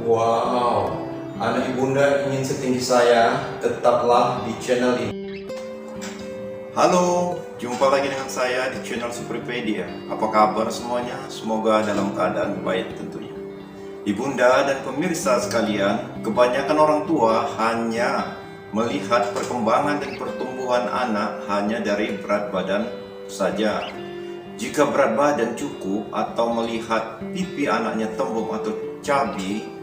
Wow, anak ibunda ingin setinggi saya, tetaplah di channel ini. Halo, jumpa lagi dengan saya di channel Superpedia. Apa kabar semuanya? Semoga dalam keadaan baik tentunya. Ibunda dan pemirsa sekalian, kebanyakan orang tua hanya melihat perkembangan dan pertumbuhan anak hanya dari berat badan saja. Jika berat badan cukup atau melihat pipi anaknya tembem atau cabi,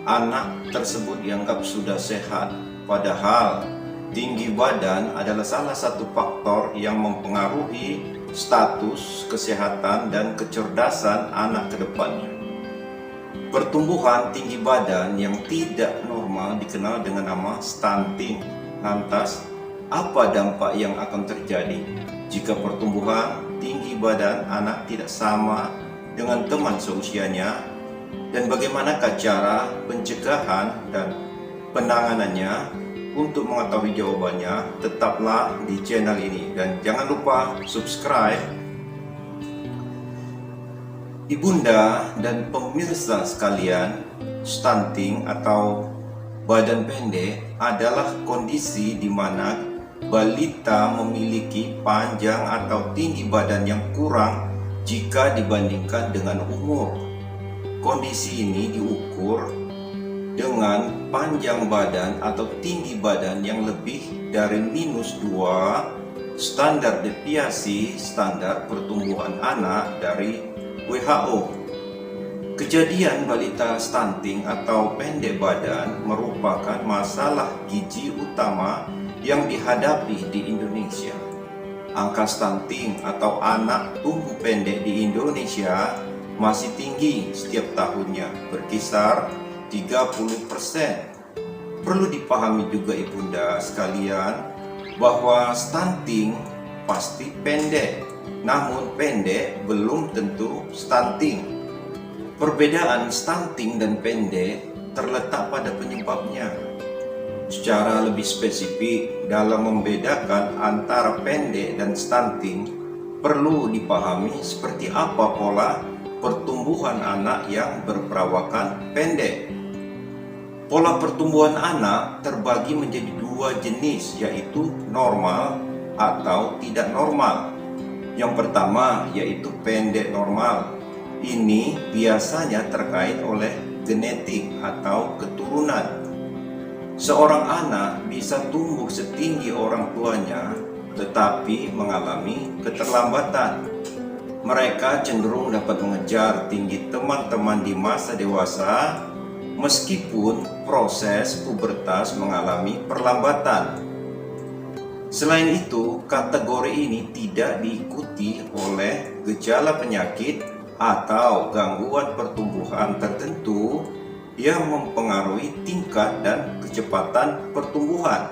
anak tersebut dianggap sudah sehat. Padahal tinggi badan adalah salah satu faktor yang mempengaruhi status, kesehatan, dan kecerdasan anak ke depannya. Pertumbuhan tinggi badan yang tidak normal dikenal dengan nama stunting. Lantas, apa dampak yang akan terjadi jika pertumbuhan tinggi badan anak tidak sama dengan teman seusianya? Dan bagaimanakah cara pencegahan dan penanganannya? Untuk mengetahui jawabannya, tetaplah di channel ini dan jangan lupa subscribe. Ibunda dan pemirsa sekalian, stunting atau badan pendek adalah kondisi di mana balita memiliki panjang atau tinggi badan yang kurang jika dibandingkan dengan umur. Kondisi ini diukur dengan panjang badan atau tinggi badan yang lebih dari -2 standar deviasi standar pertumbuhan anak dari WHO. Kejadian balita stunting atau pendek badan merupakan masalah gizi utama yang dihadapi di Indonesia. Angka stunting atau anak tumbuh pendek di Indonesia masih tinggi setiap tahunnya, berkisar 30%. Perlu dipahami juga ibunda sekalian bahwa stunting pasti pendek, namun pendek belum tentu stunting. Perbedaan stunting dan pendek terletak pada penyebabnya. Secara lebih spesifik dalam membedakan antara pendek dan stunting, perlu dipahami seperti apa pola pertumbuhan anak yang berperawakan pendek. Pola pertumbuhan anak terbagi menjadi 2 jenis, yaitu normal atau tidak normal. Yang pertama yaitu pendek normal. Ini biasanya terkait oleh genetik atau keturunan. Seorang anak bisa tumbuh setinggi orang tuanya tetapi mengalami keterlambatan. Mereka cenderung dapat mengejar tinggi teman-teman di masa dewasa meskipun proses pubertas mengalami perlambatan. Selain itu, kategori ini tidak diikuti oleh gejala penyakit atau gangguan pertumbuhan tertentu yang mempengaruhi tingkat dan kecepatan pertumbuhan.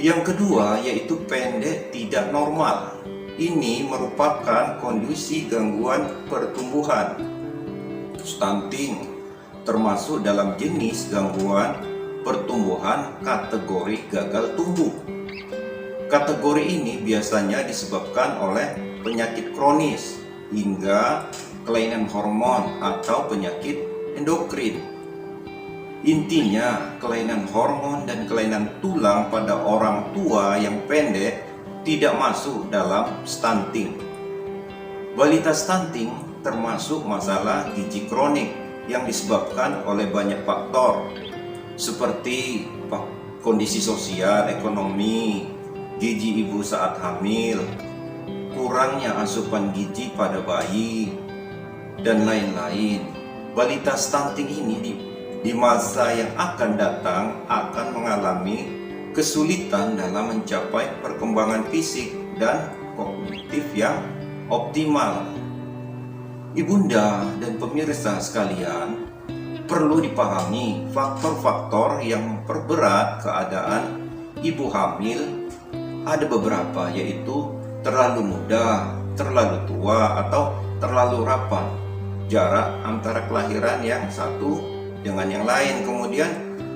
Yang kedua yaitu pendek tidak normal. Ini merupakan kondisi gangguan pertumbuhan. Stunting termasuk dalam jenis gangguan pertumbuhan kategori gagal tumbuh. Kategori ini biasanya disebabkan oleh penyakit kronis hingga kelainan hormon atau penyakit endokrin. Intinya, kelainan hormon dan kelainan tulang pada orang tua yang pendek tidak masuk dalam stunting. Balita stunting termasuk masalah gizi kronik yang disebabkan oleh banyak faktor seperti kondisi sosial, ekonomi, gizi ibu saat hamil, kurangnya asupan gizi pada bayi, dan lain-lain. Balita stunting ini di masa yang akan datang akan mengalami kesulitan dalam mencapai perkembangan fisik dan kognitif yang optimal. Ibunda dan pemirsa sekalian, perlu dipahami faktor-faktor yang memperberat keadaan ibu hamil. Ada beberapa, yaitu terlalu muda, terlalu tua, atau terlalu rapat. Jarak antara kelahiran yang satu dengan yang lain. Kemudian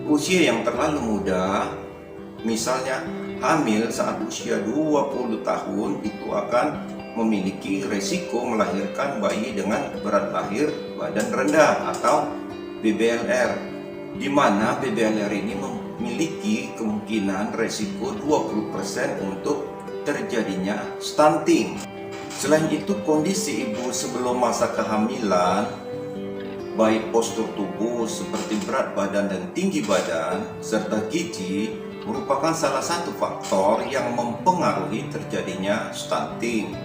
usia yang terlalu muda, misalnya hamil saat usia 20 tahun, itu akan memiliki resiko melahirkan bayi dengan berat lahir badan rendah atau BBLR, di mana BBLR ini memiliki kemungkinan resiko 20% untuk terjadinya stunting. Selain itu, kondisi ibu sebelum masa kehamilan, baik postur tubuh seperti berat badan dan tinggi badan, serta gizi, merupakan salah satu faktor yang mempengaruhi terjadinya stunting.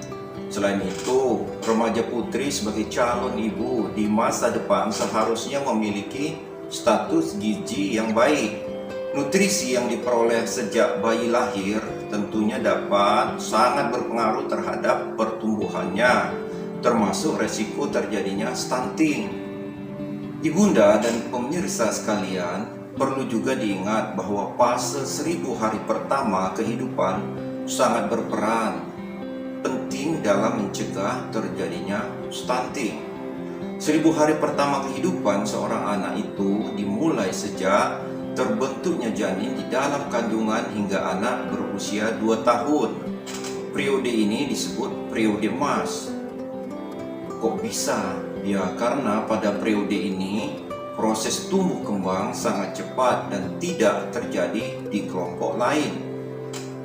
Selain itu, remaja putri sebagai calon ibu di masa depan seharusnya memiliki status gizi yang baik. Nutrisi yang diperoleh sejak bayi lahir tentunya dapat sangat berpengaruh terhadap pertumbuhannya, termasuk resiko terjadinya stunting. Ibunda dan pemirsa sekalian, perlu juga diingat bahwa fase 1000 hari pertama kehidupan sangat berperan penting dalam mencegah terjadinya stunting. 1000 hari pertama kehidupan seorang anak itu dimulai sejak terbentuknya janin di dalam kandungan hingga anak berusia 2 tahun. Periode ini disebut periode emas. Kok bisa? Ya, karena pada periode ini proses tumbuh kembang sangat cepat dan tidak terjadi di kelompok lain.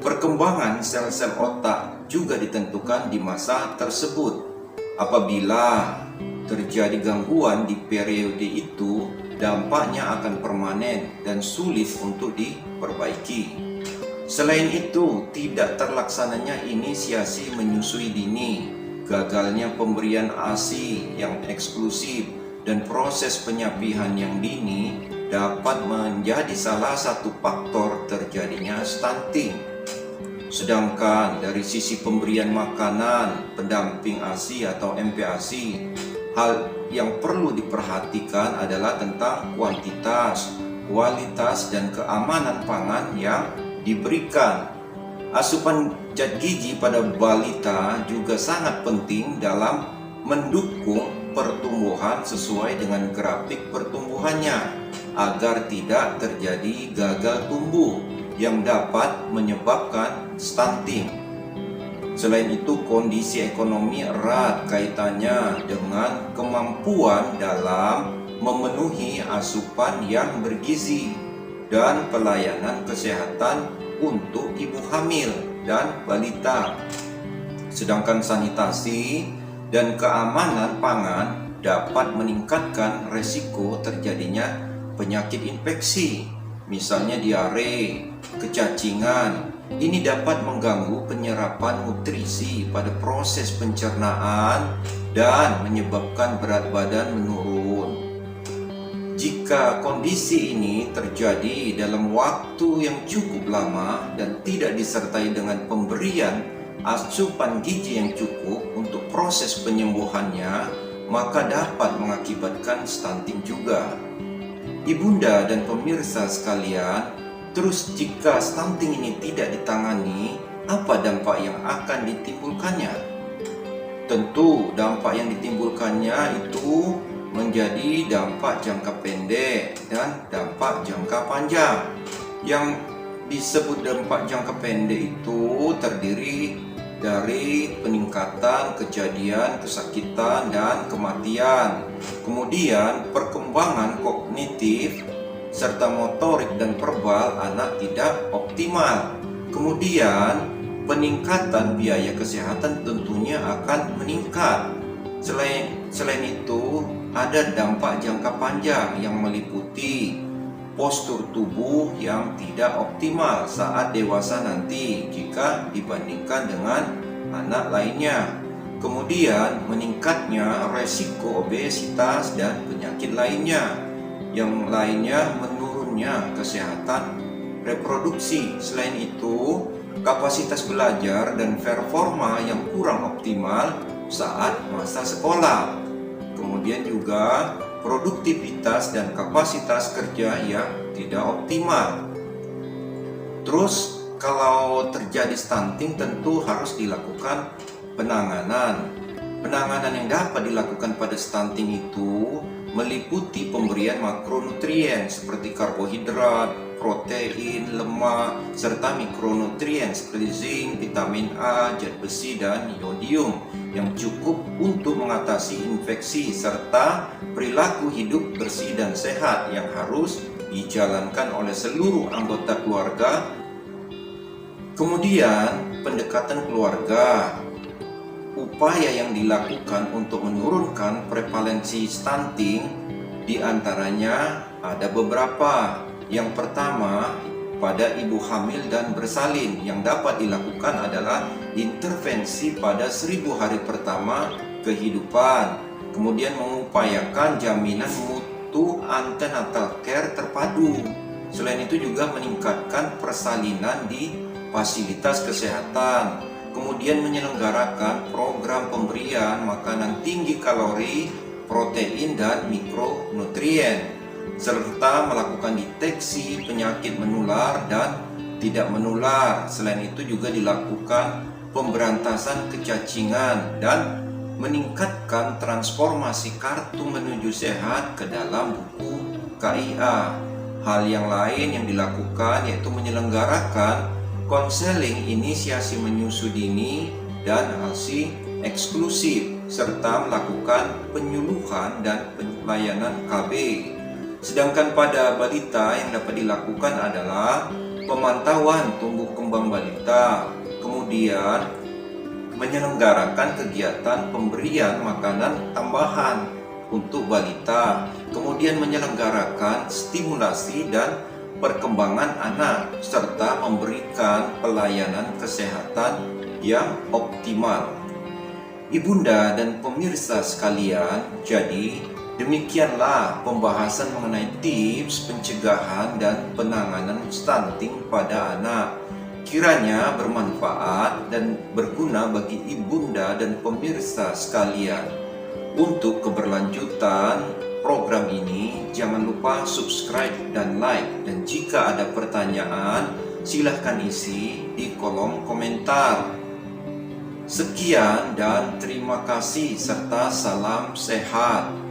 Perkembangan sel-sel otak juga ditentukan di masa tersebut. Apabila terjadi gangguan di periode itu, dampaknya akan permanen dan sulit untuk diperbaiki. Selain itu, tidak terlaksananya inisiasi menyusui dini, gagalnya pemberian ASI yang eksklusif, dan proses penyapihan yang dini dapat menjadi salah satu faktor terjadinya stunting. Sedangkan dari sisi pemberian makanan, pendamping ASI atau MPASI, hal yang perlu diperhatikan adalah tentang kuantitas, kualitas, dan keamanan pangan yang diberikan. Asupan zat gizi pada balita juga sangat penting dalam mendukung pertumbuhan sesuai dengan grafik pertumbuhannya agar tidak terjadi gagal tumbuh yang dapat menyebabkan stunting. Selain itu, kondisi ekonomi erat kaitannya dengan kemampuan dalam memenuhi asupan yang bergizi dan pelayanan kesehatan untuk ibu hamil dan balita. Sedangkan sanitasi dan keamanan pangan dapat meningkatkan resiko terjadinya penyakit infeksi, misalnya diare, kecacingan. Ini dapat mengganggu penyerapan nutrisi pada proses pencernaan dan menyebabkan berat badan menurun. Jika kondisi ini terjadi dalam waktu yang cukup lama dan tidak disertai dengan pemberian asupan gizi yang cukup untuk proses penyembuhannya, maka dapat mengakibatkan stunting juga. Ibunda dan pemirsa sekalian, terus jika stunting ini tidak ditangani, apa dampak yang akan ditimbulkannya? Tentu dampak yang ditimbulkannya itu menjadi dampak jangka pendek dan dampak jangka panjang. Yang disebut dampak jangka pendek itu terdiri dari peningkatan kejadian kesakitan dan kematian, kemudian perkembangan kognitif serta motorik dan verbal anak tidak optimal. Kemudian peningkatan biaya kesehatan tentunya akan meningkat. Selain itu, ada dampak jangka panjang yang meliputi postur tubuh yang tidak optimal saat dewasa nanti jika dibandingkan dengan anak lainnya. Kemudian meningkatnya resiko obesitas dan penyakit lainnya. Yang lainnya menurunnya kesehatan reproduksi. Selain itu, kapasitas belajar dan performa yang kurang optimal saat masa sekolah. Kemudian juga produktivitas dan kapasitas kerja yang tidak optimal. Terus kalau terjadi stunting tentu harus dilakukan penanganan. Penanganan yang dapat dilakukan pada stunting itu meliputi pemberian makronutrien seperti karbohidrat, protein, lemak, serta mikronutrien seperti zinc, vitamin A, zat besi, dan iodium yang cukup untuk mengatasi infeksi serta perilaku hidup bersih dan sehat yang harus dijalankan oleh seluruh anggota keluarga. Kemudian, pendekatan keluarga. Upaya yang dilakukan untuk menurunkan prevalensi stunting diantaranya ada beberapa. Yang pertama, pada ibu hamil dan bersalin yang dapat dilakukan adalah intervensi pada 1000 hari pertama kehidupan. Kemudian mengupayakan jaminan mutu antenatal care terpadu. Selain itu juga meningkatkan persalinan di fasilitas kesehatan. Kemudian menyelenggarakan program pemberian makanan tinggi kalori, protein, dan mikronutrien, serta melakukan deteksi penyakit menular dan tidak menular. Selain itu juga dilakukan pemberantasan kecacingan dan meningkatkan transformasi kartu menuju sehat ke dalam buku KIA. Hal yang lain yang dilakukan yaitu menyelenggarakan konseling inisiasi menyusu dini dan ASI eksklusif, serta melakukan penyuluhan dan pelayanan KB. Sedangkan pada balita yang dapat dilakukan adalah pemantauan tumbuh kembang balita, kemudian menyelenggarakan kegiatan pemberian makanan tambahan untuk balita, kemudian menyelenggarakan stimulasi dan perkembangan anak, serta memberikan pelayanan kesehatan yang optimal. Ibunda dan pemirsa sekalian, jadi demikianlah pembahasan mengenai tips pencegahan dan penanganan stunting pada anak. Kiranya bermanfaat dan berguna bagi ibunda dan pemirsa sekalian. Untuk keberlanjutan program ini, jangan lupa subscribe dan like, dan jika ada pertanyaan silahkan isi di kolom komentar. Sekian dan terima kasih serta salam sehat.